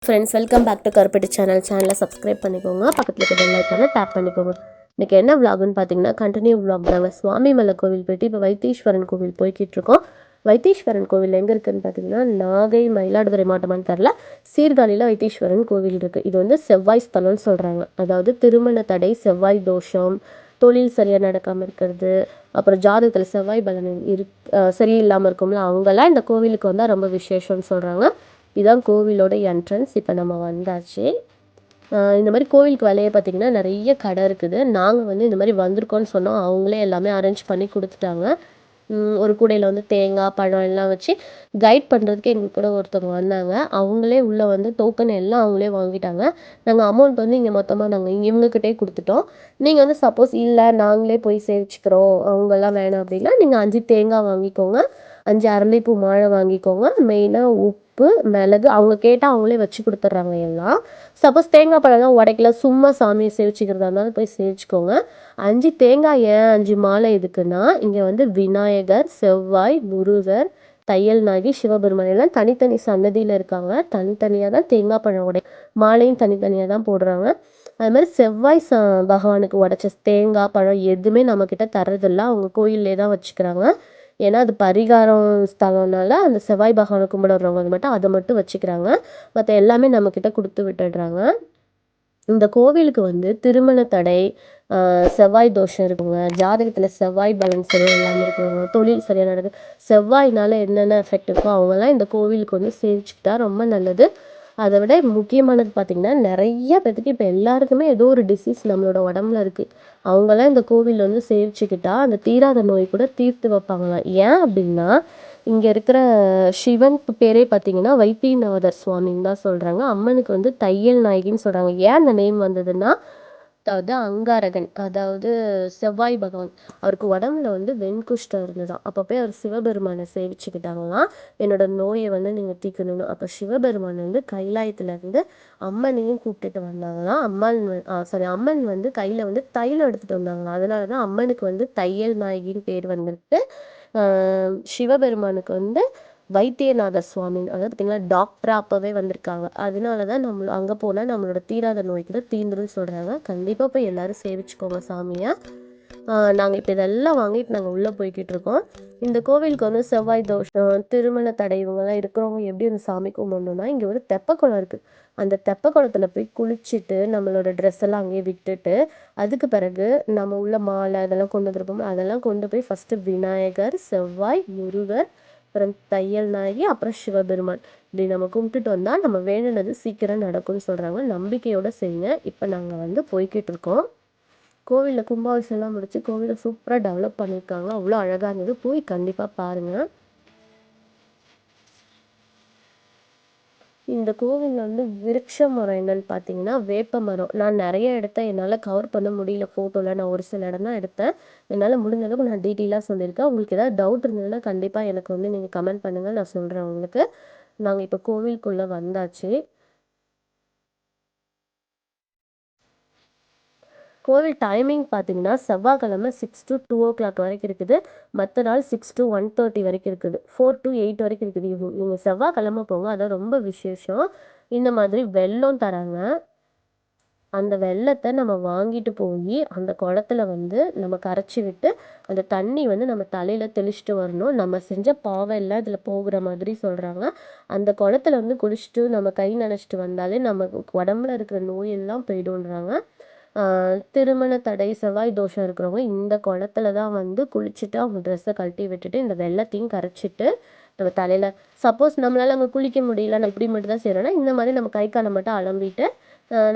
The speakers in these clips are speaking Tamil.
ஃப்ரெண்ட்ஸ், வெல்கம் பேக் டு கருப்பட்டி சேனலை சப்ஸ்கிரைப் பண்ணிக்கோங்க. பக்கத்தில் இருக்க பெல் ஐக்கானை டேப் பண்ணிக்கோங்க. இன்றைக்கி என்ன விலாகுன்னு பார்த்தீங்கன்னா கண்டினியூ விலாக் தாங்க. சுவாமிமலை கோவில் போய்ட்டு இப்போ வைத்தீஸ்வரன் கோவில் போய்கிட்டு இருக்கோம். வைத்தீஸ்வரன் கோவில் எங்கே இருக்குதுன்னு பார்த்தீங்கன்னா நாகை மயிலாடுதுறை மாவட்டமானு தெரில, சீர்காழியில் வைத்தீஸ்வரன் கோவில் இருக்குது. இது வந்து செவ்வாய் ஸ்தலம்னு சொல்கிறாங்க. அதாவது திருமண தடை, செவ்வாய் தோஷம், தொழில் சரியாக நடக்காமல் இருக்கிறது, அப்புறம் ஜாதகத்தில் செவ்வாய் பலன் சரியில்லாமல் இருக்கும்ல, அவங்கெல்லாம் இந்த கோவிலுக்கு வந்தால் ரொம்ப விசேஷம்னு சொல்கிறாங்க. இதுதான் கோவிலோட என்ட்ரன்ஸ். இப்போ நம்ம வந்தாச்சு. இந்த மாதிரி கோவிலுக்கு வெளியே பார்த்திங்கன்னா நிறைய கடை இருக்குது. நாங்கள் வந்து இந்த மாதிரி வந்திருக்கோன்னு சொன்னோம். அவங்களே எல்லாமே அரேஞ்ச் பண்ணி கொடுத்துட்டாங்க. ஒரு கூடையில் வந்து தேங்காய், பழம் எல்லாம் வச்சு கைட் பண்ணுறதுக்கு எங்கள் கூட ஒருத்தவங்க வந்தாங்க. அவங்களே உள்ளே வந்து டோக்கன் எல்லாம் அவங்களே வாங்கிட்டாங்க. நாங்கள் அமௌண்ட் வந்து இங்கே மொத்தமாக நாங்கள் இவங்கக்கிட்டே கொடுத்துட்டோம். நீங்கள் வந்து சப்போஸ் இல்லை நாங்களே போய் சேவிச்சுக்கிறோம், அவங்கெல்லாம் வேணாம் அப்படின்னா நீங்கள் 5 தேங்காய் வாங்கிக்கோங்க, 5 அரளிப்பூ மாலை வாங்கிக்கோங்க. மெயினாக உப்பு, மிளகு அவங்க கேட்டால் அவங்களே வச்சு கொடுத்துட்றாங்க எல்லாம். சப்போஸ் தேங்காய் பழம்லாம் உடைக்கல, சும்மா சாமியை சேவிச்சுக்கிறதா இருந்தாலும் போய் சேவிச்சுக்கோங்க. 5 தேங்காய் ஏன் 5 மாலை எதுக்குன்னா, இங்கே வந்து விநாயகர், செவ்வாய், முருகர், தையல் நாயகி, சிவபெருமான் எல்லாம் தனித்தனி சன்னதியில் இருக்காங்க. தனித்தனியாக தான் தேங்காய் பழம் மாலையும் தனித்தனியாக தான் போடுறாங்க. அது மாதிரி செவ்வாய் பகவானுக்கு உடைச்ச தேங்காய் பழம் எதுவுமே நம்மக்கிட்ட தர்றதில்ல, அவங்க கோயிலே தான் வச்சுக்கிறாங்க. ஏன்னா அது பரிகாரம் ஸ்தலம்னால அந்த செவ்வாய் பகவானை கும்பிடுறவங்க மட்டும் அதை மட்டும் வச்சுக்கிறாங்க. மற்ற எல்லாமே நம்மக்கிட்ட கொடுத்து விட்டுடுறாங்க. இந்த கோவிலுக்கு வந்து திருமண தடை, செவ்வாய் தோஷம் இருக்குங்க, ஜாதகத்தில் செவ்வாய் பலன் சரியாக இல்லாமல் இருக்கிறவங்க, தொழில் சரியாக நடக்குது, செவ்வாய்னால என்னென்ன எஃபெக்ட் இருக்கோ அவங்கெல்லாம் இந்த கோவிலுக்கு வந்து சேவிச்சுக்கிட்டா ரொம்ப நல்லது. அதை விட முக்கியமானது பார்த்திங்கன்னா நிறைய பேத்துக்கு இப்போ எல்லாருக்குமே ஏதோ ஒரு டிசீஸ் நம்மளோட உடம்புல இருக்குது. அவங்கெல்லாம் இந்த கோவிலில் வந்து சேவிச்சுக்கிட்டா அந்த தீராத நோய் கூட தீர்த்து வைப்பாங்களாம். ஏன் அப்படின்னா இங்கே இருக்கிற சிவன் பேரே பார்த்தீங்கன்னா வைத்தியநாதர் சுவாமின்னு தான் சொல்கிறாங்க. அம்மனுக்கு வந்து தையல் நாயகின்னு சொல்கிறாங்க. ஏன் அந்த நேம் வந்ததுன்னா, அதாவது அங்காரகன், அதாவது செவ்வாய் பகவான், அவருக்கு உடம்புல வந்து வெண்குஷ்டம் இருந்ததாம். அப்போ போய் அவர் சிவபெருமானை சேவிச்சுக்கிட்டாங்களாம், என்னோட நோயை வந்து நீங்கள் தீர்க்கணும்னு. அப்போ சிவபெருமான் வந்து கைலாயத்துலேருந்து அம்மனையும் கூப்பிட்டுட்டு வந்தாங்களாம். அம்மன் வந்து கையில் வந்து தைலம் எடுத்துகிட்டு வந்தாங்களாம். அதனால தான் அம்மனுக்கு வந்து தையல் நாயகின்னு பேர் வந்திருக்கு. சிவபெருமானுக்கு வந்து வைத்தியநாத சுவாமி, அதாவது பார்த்தீங்களா டாக்டராக அப்போவே வந்திருக்காங்க. அதனால தான் அங்கே போனால் நம்மளோட தீராத நோய் கூட தீந்துருன்னு சொல்கிறாங்க. கண்டிப்பாக போய் எல்லோரும் சேவிச்சுக்கோங்க சாமியை. நாங்கள் இப்போ இதெல்லாம் வாங்கிட்டு நாங்கள் உள்ளே போய்கிட்டு இருக்கோம். இந்த கோவிலுக்கு வந்து செவ்வாய் தோஷம், திருமண தடை இவங்கெல்லாம் இருக்கிறவங்க எப்படி அந்த சாமி கும்பிடணும்னா, இங்கே ஒரு தெப்பக்குளம் இருக்குது. அந்த தெப்பக்குளத்தில் போய் குளிச்சுட்டு நம்மளோட ட்ரெஸ் எல்லாம் அங்கேயே விட்டுட்டு, அதுக்கு பிறகு நம்ம உள்ள மாலை அதெல்லாம் கொண்டு வந்துருப்போம், அதெல்லாம் கொண்டு போய் ஃபஸ்ட்டு விநாயகர், செவ்வாய், முருகர், அப்புறம் தையல் நாயகி, அப்புறம் சிவபெருமான் இப்படி நம்ம கும்பிட்டுட்டு வந்தால் நம்ம வேணுனது சீக்கிரம் நடக்கும்னு சொல்கிறாங்க. நம்பிக்கையோடு செய்யுங்க. இப்போ நாங்கள் வந்து போய்கிட்டு இருக்கோம். கோவிலில் கும்பாபிஷேகம்லாம் முடிச்சு கோவிலை சூப்பராக டெவலப் பண்ணியிருக்காங்க. அவ்வளோ அழகாக இருந்தது. போய் கண்டிப்பாக பாருங்கள். இந்த கோவிலில் வந்து விருட்ச மரம் என்னன்னு பார்த்தீங்கன்னா வேப்ப மரம். நான் நிறைய இடத்த என்னால் கவர் பண்ண முடியல ஃபோட்டோவில். நான் ஒரு சில இடம் தான் எடுத்தேன். என்னால் முடிஞ்ச அளவுக்கு நான் டீட்டெயிலாக சொல்லியிருக்கேன். உங்களுக்கு ஏதாவது டவுட் இருந்ததுன்னா கண்டிப்பாக எனக்கு வந்து நீங்கள் கமெண்ட் பண்ணுங்கள், நான் சொல்கிறேன் உங்களுக்கு. நாங்கள் இப்போ கோவிலுக்குள்ளே வந்தாச்சு. கோவில் டைமிங் பார்த்தீங்கன்னா செவ்வாய்க்கிழமை 6 to 2 o'clock வரைக்கும் இருக்குது. மற்ற நாள் 6 to 1:30 வரைக்கும் இருக்குது. 4 to 8 வரைக்கும் இருக்குது. இவங்க செவ்வாய்க்கிழமை போங்க, அதான் ரொம்ப விசேஷம். இந்த மாதிரி வெல்லம் தராங்க. அந்த வெல்லத்தை நம்ம வாங்கிட்டு போய் அந்த குளத்துல வந்து நம்ம கரைச்சி விட்டு அந்த தண்ணி வந்து நம்ம தலையில் தெளிச்சுட்டு வரணும். நம்ம செஞ்ச பாவம் எல்லாம் இதில் போகிற மாதிரி சொல்கிறாங்க. அந்த குளத்துல வந்து குளிச்சுட்டு நம்ம கை நனைச்சிட்டு வந்தாலே நம்ம உடம்புல இருக்கிற நோயெல்லாம் போய்டுன்றாங்க. திருமண தடை, செவ்வாய் தோஷம் இருக்கிறவங்க இந்த குளத்துல தான் வந்து குளிச்சுட்டு அவங்க ட்ரெஸ்ஸை கழட்டி விட்டுட்டு இந்த வெள்ளத்தையும் கரைச்சிட்டு நம்ம தலையில், சப்போஸ் நம்மளால் அங்கே குளிக்க முடியல, நான் இப்படி மட்டும் தான் செய்கிறோன்னா இந்த மாதிரி நம்ம கை காலை மட்டும் அலம்பிட்டு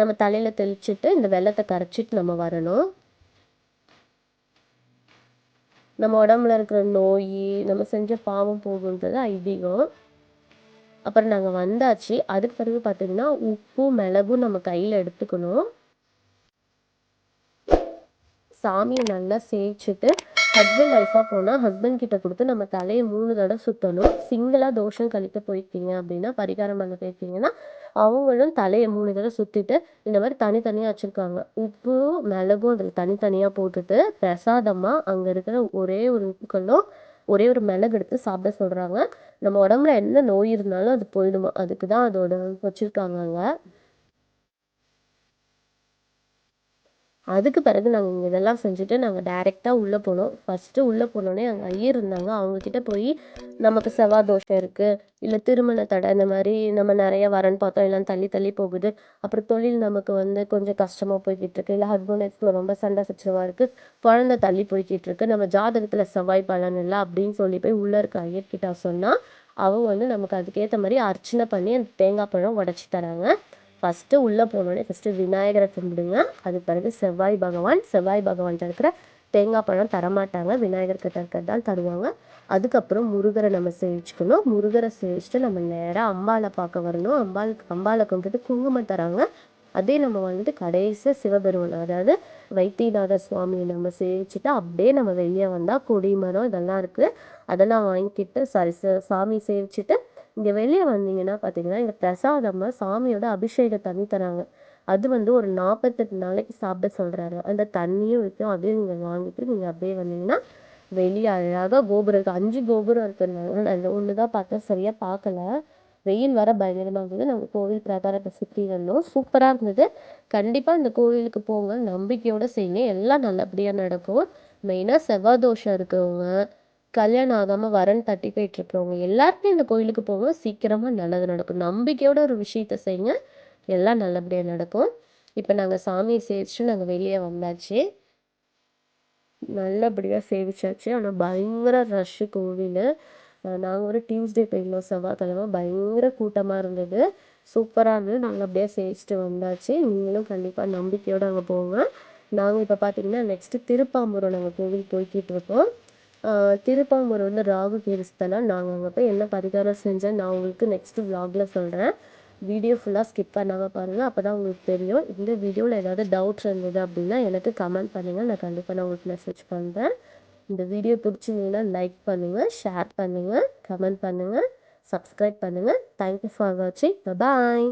நம்ம தலையில் தெளிச்சுட்டு இந்த வெள்ளத்தை கரைச்சிட்டு நம்ம வரணும். நம்ம உடம்புல இருக்கிற நோய், நம்ம செஞ்ச பாவம் போகுன்றது ஐதீகம். அப்புறம் நாங்கள் வந்தாச்சு. அதுக்கு பிறகு பார்த்தீங்கன்னா உப்பு, மிளகும் நம்ம கையில் எடுத்துக்கணும். சாமியை நல்லா சேவிச்சுட்டு ஹஸ்பண்ட் ஒய்ஃபாக போனால் ஹஸ்பண்ட் கிட்ட கொடுத்து நம்ம தலையை 3 தடவை சுற்றணும். சிங்கிளாக தோஷம் கழிக்க போயிருக்கீங்க அப்படின்னா, பரிகாரம் பண்ண போயிருக்கீங்கன்னா அவங்களும் தலையை 3 தடவை சுற்றிட்டு இந்த மாதிரி தனித்தனியாக வச்சுருக்காங்க. உப்பு, மிளகும் அதில் தனித்தனியாக போட்டுட்டு பிரசாதமாக அங்கே இருக்கிற ஒரே ஒரு உப்புக்கல்லும் ஒரே ஒரு மிளகு எடுத்து சாப்பிட சொல்கிறாங்க. நம்ம உடம்புல என்ன நோய் இருந்தாலும் அது போயிடுமா, அதுக்கு தான் அதோட வச்சுருக்காங்க அங்கே. அதுக்கு பிறகு நாங்கள் இதெல்லாம் செஞ்சுட்டு நாங்கள் டைரெக்டாக உள்ளே போனோம். ஃபஸ்ட்டு உள்ளே போனோடனே அங்கே ஐயர் இருந்தாங்க. அவங்கக்கிட்ட போய் நமக்கு செவ்வாய் தோஷம் இருக்குது, இல்லை திருமண தடை, இந்த மாதிரி நம்ம நிறைய வரன் பார்த்தோம் எல்லாம் தள்ளி தள்ளி போகுது, அப்புறம் தொழில் நமக்கு கொஞ்சம் கஷ்டமாக போய்கிட்டு இருக்கு, இல்லை ஹஸ்பண்ட் ஒய்ஃப்ல ரொம்ப சண்டை சச்சரவாக இருக்குது, குழந்தை தள்ளி போய்கிட்டு இருக்கு, நம்ம ஜாதகத்தில் செவ்வாய் பலன் இல்லை அப்படின்னு சொல்லி போய் உள்ளே இருக்க ஐயர்கிட்ட சொன்னால் அவங்க நமக்கு அதுக்கேற்ற மாதிரி அர்ச்சனை பண்ணி அந்த தேங்காய் பழம் உடச்சி தராங்க. ஃபஸ்ட்டு உள்ளே போனோடனே ஃபஸ்ட்டு விநாயகரை கும்பிடுங்க. அதுக்கு பிறகு செவ்வாய் பகவான்கிட்ட இருக்கிற தேங்காய் பழம் தரமாட்டாங்க, விநாயகர்கிட்ட இருக்கிறது தான் தருவாங்க. அதுக்கப்புறம் முருகரை நம்ம சேவிச்சுக்கணும். முருகரை சேவிச்சுட்டு நம்ம நேராக அம்பாவை பார்க்க வரணும். அம்பாவை கும்பிட்டு குங்குமம் தராங்க. அதே நம்ம கடைசியாக சிவபெருமான், அதாவது வைத்தியநாத சுவாமியை நம்ம சேவிச்சுட்டு அப்படியே நம்ம வெளியே வந்தால் கொடிமரம் இதெல்லாம் இருக்குது, அதெல்லாம் வாங்கிக்கிட்டு சாமி சேவிச்சுட்டு இங்கே வெளியே வந்தீங்கன்னா பார்த்தீங்கன்னா இங்கே பிரசாதமாக சாமியோட அபிஷேக தண்ணி தராங்க. அது ஒரு 48 நாளைக்கு சாப்பிட சொல்கிறாரு. அந்த தண்ணியும் இருக்கும், அதையும் நீங்கள் வாங்கிட்டு நீங்கள் அப்படியே வந்தீங்கன்னா வெளியே அழகாக கோபுரம் இருக்குது. 5 கோபுரம் இருக்கிறதுனால நான் இந்த ஒன்று தான் பார்த்தேன், சரியாக பார்க்கல. வெயில் வர பயங்கரமாக இருந்தது. நாங்கள் கோவில் பிரகாரத்தை சுற்றி வந்தோம், சூப்பராக இருந்தது. கண்டிப்பாக இந்த கோவிலுக்கு போங்க, நம்பிக்கையோடு செய்யுங்க, எல்லாம் நல்லபடியாக நடக்கும். மெயினாக செவ்வாய் தோஷம் இருக்கவங்க, கல்யாணம் ஆகாமல் வரன் தட்டி போயிட்டு இருக்கிறவங்க எல்லாருமே இந்த கோயிலுக்கு போங்க, சீக்கிரமாக நல்லது நடக்கும். நம்பிக்கையோட ஒரு விஷயத்த செய்யுங்க, எல்லாம் நல்லபடியாக நடக்கும். இப்போ நாங்கள் சாமியை சேவிச்சுட்டு நாங்கள் வெளியே வந்தாச்சு. நல்லபடியாக சேவிச்சாச்சு. ஆனால் பயங்கர ரஷ்ஷு கோவில். நாங்கள் டியூஸ்டே போயிருந்தோம், செவ்வாய்க்கிழமை, பயங்கர கூட்டமாக இருந்தது. சூப்பராக இருந்தது, நல்லபடியாக சேவிச்சுட்டு வந்தாச்சு. நீங்களும் கண்டிப்பாக நம்பிக்கையோடு அங்கே போங்க. நாங்கள் இப்போ பார்த்தீங்கன்னா நெக்ஸ்ட்டு திருப்பாம்பூரம் நாங்கள் கோவில் போய்கிட்டு இருக்கோம். திருப்பாம்பூர் ராகு கேது ஸ்தலம். நாங்கள் அங்கே போய் என்ன பரிகாரம் செஞ்சேன் நான் உங்களுக்கு நெக்ஸ்ட்டு விலாகில் சொல்கிறேன். வீடியோ ஃபுல்லாக ஸ்கிப் பண்ணாமல் பாருங்கள், அப்போ தான் உங்களுக்கு தெரியும். இந்த வீடியோவில் ஏதாவது டவுட்ஸ் இருந்தது அப்படின்னா எனக்கு கமெண்ட் பண்ணுங்கள், நான் கண்டிப்பாக உங்களுக்கு மெசேஜ் பண்ணுறேன். இந்த வீடியோ பிடிச்சிருந்தீங்கன்னா லைக் பண்ணுங்கள், ஷேர் பண்ணுங்கள், கமெண்ட் பண்ணுங்கள், சப்ஸ்கிரைப் பண்ணுங்கள். தேங்க்யூ ஃபார் வாட்சிங். பாய்.